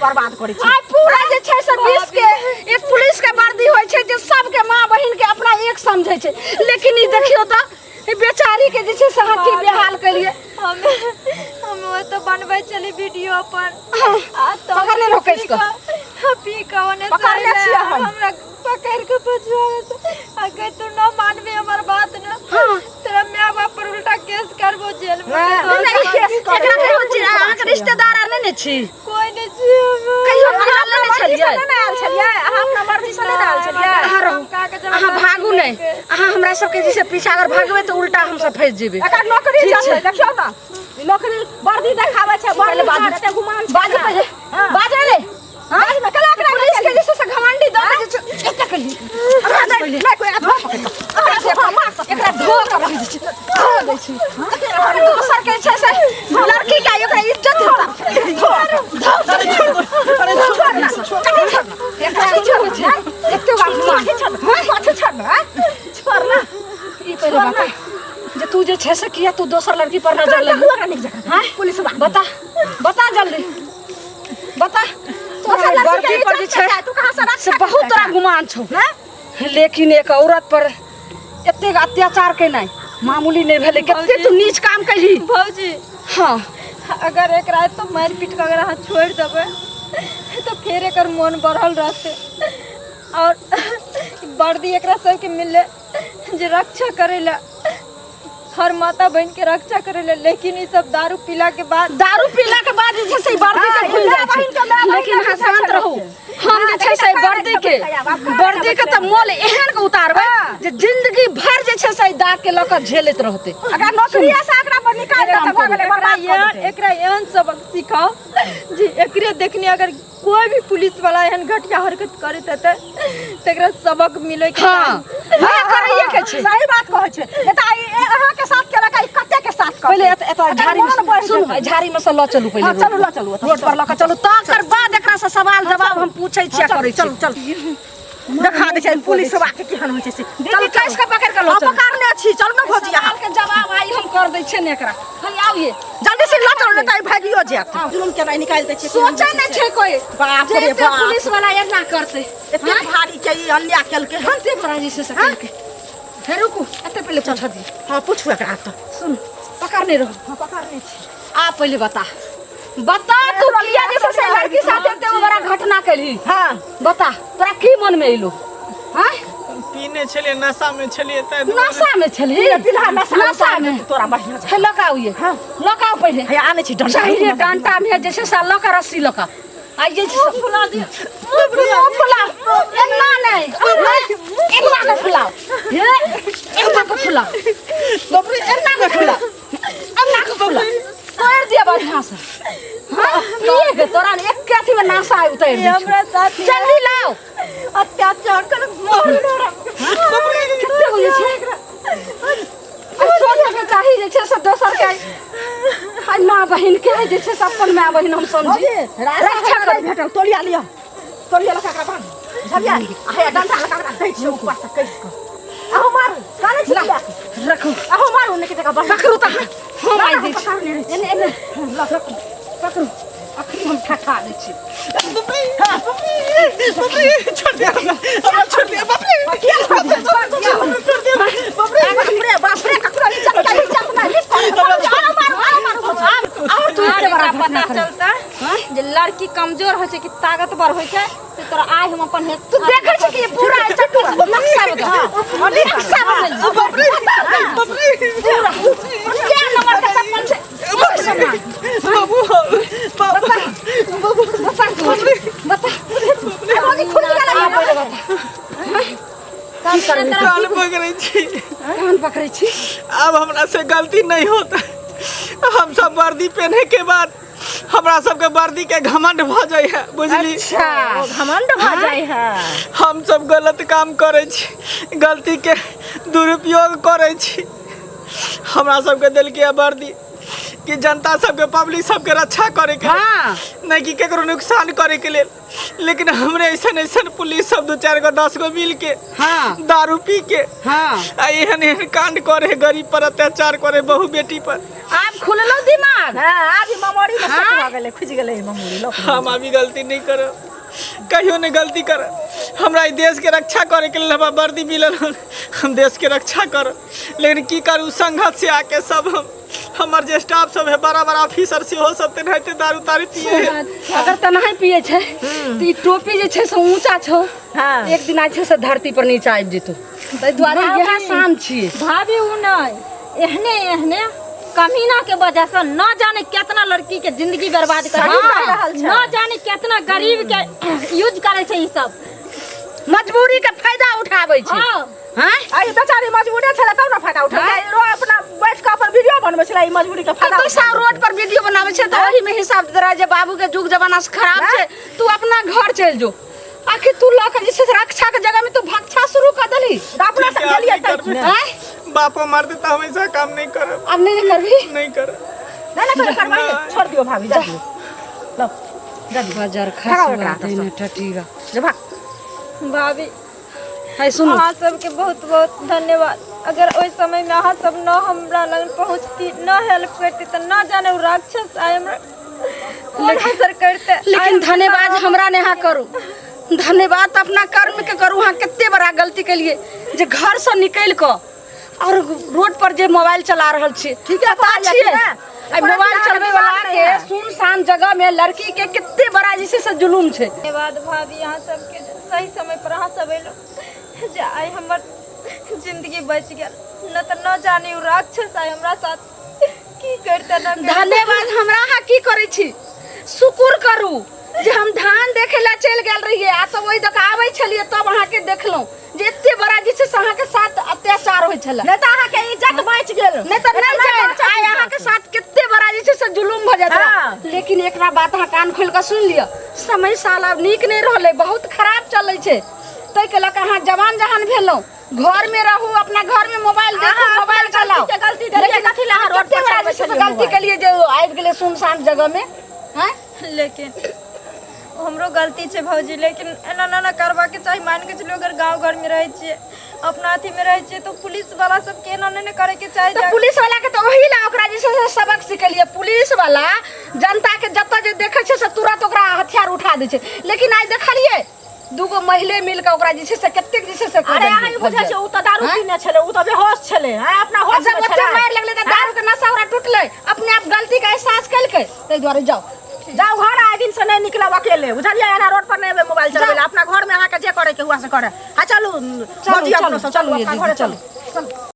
बर्बाद करै छै। आइ पूरा जे छै से विश्व के एक पुलिस के वर्दी होइ छै जे सबके माँ बहिन के अपना एक समझै छै, लेकिन ई देखियो त बेचारी के जे छै से हकी बेहाल करिए। हम तो बनबै चली वीडियो अपन पकड़ ले रोके इसको, पी कौन पकड़ ले छियै हम। हमरा पकड़ के बचवा अगर तू न मानबे हमर बात न तेरा माय बाप पर उल्टा केस करबो जेल में। नहीं केस कर एकरा कहियो छी अहाँ के रिश्तेदार आने ने छी, कोई नहीं छी कहियो मिलल ने छलिए, नहीं आयल छलिए, अहाँ अपना मर्जी से नहीं आयल छलिए। अहाँ रहू, अहाँ भागू नहीं, अहाँ हमरा सबके जैसे पीछा अगर भागबे तो उल्टा हम सब फंस जेबे। एकर नौकरी छै, देखियौ न नौकरी वर्दी देखाबै छै, वर्दी बाजते घुमान बाजे पहले बाजे ले बाज में कला कला पुलिस के जैसे से घमंडी दो एते कर ली नहीं कोई हाथ पकड़ मार सकते एकरा धो के रख दै छी, धो दै छी। दोसर के छै से लड़की के ओकरा इज्जत देता अरे छोड़ एकरा किछो होइ छै एते बात छोड़ ना ई पहले बता जे तू जे छै से किया तू दोसर लड़की पर नजर लगी। हां पुलिस बता बता जल्दी बता, दोसर लड़की पर जे छै तू कहां से से बहुत तोरा गुमान छौ, लेकिन एक औरत पर एते अत्याचार के नहीं मामूली नहीं भेले, कते तू नीच काम कही भौजी। हां अगर एक रात तो मार पीट के अगर अहाँ छोड़ देबे तो फिर एकर मन बढ़ल रहते और वर्दी एकरा सबके मिले जे रक्षा करेला हर माता बहन के रक्षा करेला, लेकिन ये सब दारू पीला के बाद जे से वर्दी के भूल जाय छै। लेकिन हाँ शांत रहू, हम जे छै से वर्दी के त मोल एहन के उतारबै जे जिंदगी भर जे छै से दाग के लक झेलत रहते। अगर नौकरी से एकरा पर निकाल दे त भगले बर्बाद कर दे। एकरा एहन सबक सिखाओ जे एकरे देखने अगर कोई भी पुलिस वाला एहन घटिया हरकत करत हते तकरा सबक मिले के। हां हां करैए के छै, सही बात कहै छै। एता अहाँ के साथ केला का कते के साथ कर पहले एता झाड़ी में सुन झाड़ी में से ल चलू पहले चलू ल चलू रोड पर ल के चलू, तकर बाद एकरा से सवाल जवाब हम पूछै छियै करै छी। चल देखा दे छै पुलिस वाला के केहन होइ छै से। चल कैस के पकड़ के लो चल, पकड़ने छी, चल न भौजी यहाँ के जवाब आई हम कर दै छियै ने एकरा। हम आइए जल्दी से ल चल, नहीं भागियो जात जुलुम के नहीं निकाल दे छै। सोचे नहीं छै कोई बाप रे जे बाप, पुलिस वाला एना करते इतना भारी के ई अन्याय केल के। हंते बड़ा जैसे सकल के। हे रुकू एते पहले पूछ दी। हां पूछू एकरा त सुन पकड़ने रहो। हां पकड़ने छी। आ पहले बता तू किया जैसे से लड़की साथ एते बड़ा घटना कैली। हां बता तोरा की मन में एलो? हां पीने छलिए, नशा में छलिए, त नशा में छली पिला नशा में तोरा बढ़िया हे लकाऊ ये हां लकाऊ पहले हे आने छी डंडा चाहिए डांटा में जैसे से लका रस्सी लका आई जे फुला दे फुला एना नहीं एना के फुला हे एना के फुला बाप रे एना के फुला तोड़ दिया बढ़िया से। हां ये के तोरा एक काठी में नासा उतार दी हमरा साथ जल्दी लाओ अत्याचार कर मोर कितने होई छै सोच के चाही जे छै से दोसर के हाय माँ बहिन के जे छै से अपन माँ बहिन हम समझी रक्षा कर भेटल। तोलिया लिया लका का बांध झबिया हे डंडा लका का दै छी ऊपर से कैस के आहो मार काने छी रखो आहो मार उन्ने के जगह पकड़ू त हम आई दी एने एने पकड़ू अखनी हम ठठा दे छी। बाप रे छोड़ दे हमरा छोड़ दे बाप रे बाप रे ककरो इज्जत नहीं और तू पता चलता जे लड़की कमजोर होय छै कि ताकतवर होय छै तो तोरा आइ हम अपन हे तू देखे छी कि पूरा चट्टू नक्शा बता नक्शा बता बाप रे पूरा क्या नंबर का सपन से बाबू बता अभी खुल गया बता कान पकड़े छी, कान पकड़े छी। अब हमरा से गलती नहीं होता। हम सब वर्दी पहने के बाद हमरा सबके वर्दी के घमंड भ जाय है, बुझली? अच्छा घमंड भ जाय है। हम सब गलत काम करे छी, गलती के दुरुपयोग करे छी। हमरा सबके दिल के वर्दी कि जनता सबके पब्लिक सबके रक्षा करे के हाँ नहीं कि केकरो नुकसान करे के लिए। लेकिन हमरे ऐसा ऐसा पुलिस सब 2 4 गो 10 गो मिल के हाँ दारू पी के हाँ एहन एहन कांड करे, गरीब पर अत्याचार करे, बहू बेटी पर। आप खुललो दिमाग। हाँ अभी ममोड़ी में हाँ? सटवा गेले, खुज गेले ममोड़ी लोग। हम अभी गलती नहीं करब, कहियो नहीं गलती कर। हमरा ई देश के रक्षा करे के लिए हमरा वर्दी मिलल हन, हम देश के रक्षा कर। लेकिन की करू, संघर्ष से आके सब हमर जे स्टाफ सब है, बड़ा बड़ा ऑफिसर से हो सब तेनाहिते दारू तारी पिए है। अगर तनाही पिए छे तो ई टोपी जे छे से ऊंचा छो। हाँ। एक दिन आछे से धरती पर नीचे आबि जेतो। तै द्वारा यह शान छिए। भाभी उ नहीं एहने एहने कमीना के वजह से न जाने कितना लड़की के जिंदगी बर्बाद कर हाँ। न जाने कितना गरीब के यूज करे छे ई सब। मजबूरी के फायदा उठाबै छै। हाँ। हैं? आई बेचारी मजबूरी छले तब ना फायदा उठा हाँ। रो अपना बैठ के अपन वीडियो बनबै छले, ई मजबूरी के फायदा तो सब रोड पर वीडियो बनावे छै त ओही में हिसाब दे जे बाबू के जुग जमाना से खराब छै, तू अपना घर चल जो। आखिर तू लक जैसे रक्षा के जगह में तू भक्षा शुरू कर देली। अपना से गेलिए तक हैं? बापो मार देता, हम ऐसा काम नहीं करब, अब नहीं करबी। नहीं कर। नहीं करवाइए, छोड़ दियो भाभी, जा दियो लो जा दियो बाजार खड़ा खास होकर बात है न टटीगा। जा भाग। भाभी है सुनो, अहाँ सबके बहुत बहुत धन्यवाद। अगर ओइ समय में अहाँ सब न हमरा लग पहुँचती, न हेल्प करती तो न जाने उ राक्षस आए हमरा कौन असर करते। लेकिन धन्यवाद हमरा नेहा करू। धन्यवाद अपना कर्म के करू। हाँ कितने बड़ा गलती के लिए जे घर से निकल के और रोड पर जे मोबाइल चला रहल छी। ठीक है, पता पता छिए है। आई मोबाइल चलबे वाला के सुनसान जगह में लड़की के कितने बड़ा जैसे से जुलूम छै। धन्यवाद भाभी, अहाँ सबके सही समय पर अहाँ सब एलो जे आइ हमर जिंदगी बच गेल, न तो न जाने उ राक्षस आइ हमरा साथ की करते न करते। धन्यवाद हमरा अहाँ की करै छी, शुक्र करू जे हम धान देखे ला चल गेल रहिए आ तो ओइ दक आबै छलिए तब अहाँ के देखलौ जे एते बड़ा जैसे से अहाँ के साथ अत्याचार होय छला। नहीं तो अहाँ के इज्जत बच गेल, नहीं तो नहीं जाए आय अहाँ के साथ कितने बड़ा जैसे से जुलूम भ जात। हाँ। लेकिन एकरा बात अहाँ कान खोल के सुन लिया, समय साल अब नीक नहीं रहले, बहुत खराब चलै छै। तै के लक अहाँ जवान जहान भेलौ, घर में रहू, अपना घर में मोबाइल देखो, मोबाइल चलाओ। गलती देखिए कथि ला रोड पर चलाबै से छलिए गलती के लिए जो आबि गेले सुनसान जगह में। हैं? लेकिन हमरो गलती छै भौजी, लेकिन एना ना करबा के चाही। मान के चलियो अगर गांव घर में रहे छिए, अपना अथी में रहे छिए तो पुलिस वाला सब के एना नहीं करे के चाही। तो पुलिस वाला के तो वही ला ओकरा जैसे से सबक सिखलिए। पुलिस वाला जनता के जत्ता जे देखे छै से तुरंत ओकरा हथियार उठा दे छै। लेकिन आज देखलिए दूगो महिले मिल के ओकरा जैसे से कत्ते जैसे से अरे अहाँ बुझै छै उ त दारू पीने छले, उ त बेहोश छले। हैं अपना होश जब में बच्चा छले, मार लगले त दारू के नशा ओकरा टूटले, अपने आप गलती का एहसास कलके। तै द्वारे जाओ जाओ घर आए दिन से नहीं निकलब अकेले, बुझलिए। एना रोड पर नहीं मोबाइल चलावे, अपना घर में अहाँ के जे करे के हुआ से करे। हां चलू चलू, भौजी अपना चलू, चलू ये अपना दीदी, घर चलू। चलू।